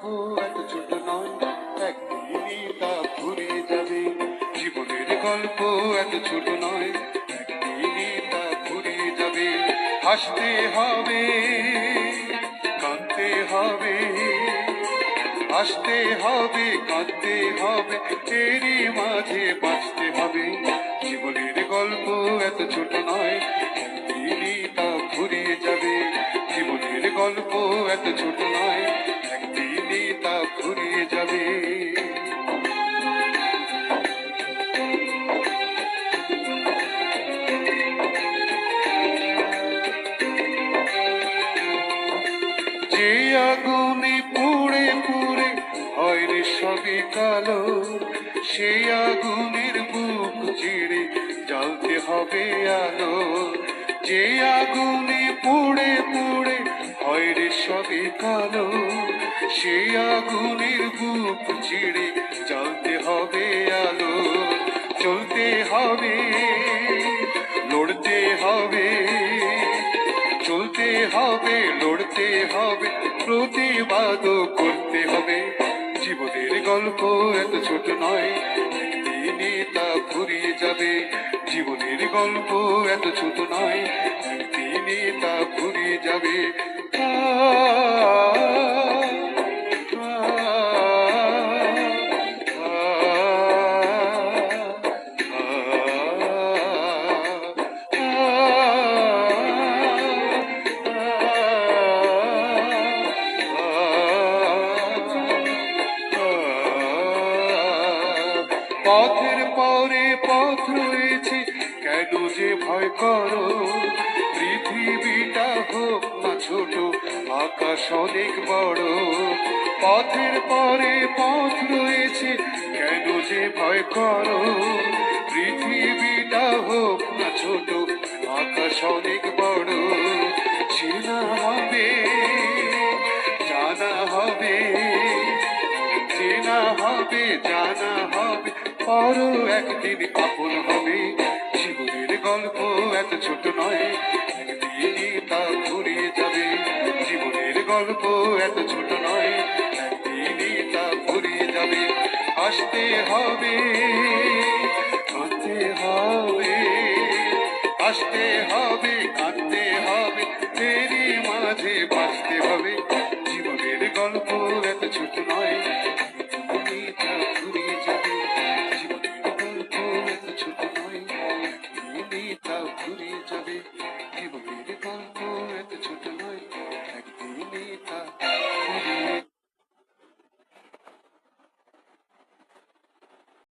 ও এত ছোট নয়, একদিনই তা ফুরিয়ে যাবে। জীবনের গল্প এত ছোট নয়, একদিনই তা ফুরিয়ে যাবে। হাসতে হবে, কাঁদতে হবে, হাসতে হবে, কাঁদতে হবে, এরই মাঝে বাঁচতে হবে। জীবনের গল্প এত ছোট নয়, একদিনই তা ফুরিয়ে যাবে। জীবনের গল্প এত ছোট নয়, একদিনই তা ফুরিয়ে যাবে। যে আগুনে পুড়ে পুড়ে হয় রে সবই কালো, সেই আগুনের বুক চিড়ে জ্বালতে হবে আলো। যে আগুনে পুড়ে পুড়ে হয় রে সবই কালো, সেই আগুনের বুক চিড়ে জ্বালতে হবে আলো। চলতে হবে, লড়তে হবে, চলতে হবে, লড়তে হবে, প্রতিবাদও করতে হবে। জীবনের গল্প এত ছোট নয়, একদিনই তা ফুরিয়ে যাবে। জীবনের গল্প এত ছোট নয়, একদিনই তা ফুরিয়ে যাবে। আ, পথের পরে পথ রয়েছে, কেন যে ভয় করো? পৃথিবীটা হোক না ছোট, আকাশ অনেক বড়। পথের পরে পথ রয়েছে, কেন যে ভয় করো? পৃথিবীটা হোক না ছোট, আকাশ অনেক বড়। চেনা হবে, জানা হবে, চেনা হবে, জানা হবে, পরও একদিন আপন হবে। জীবনের গল্প এত ছোট নয়, একদিনই তা ফুরিয়ে যাবে। জীবনের গল্প এত ছোট নয়, একদিনই তা ফুরিয়ে যাবে। হাসতে হবে, কাঁদতে হবে, হাসতে হবে, কাঁদতে হবে, এরই মাঝে বাঁচতে হবে। জীবনের গল্প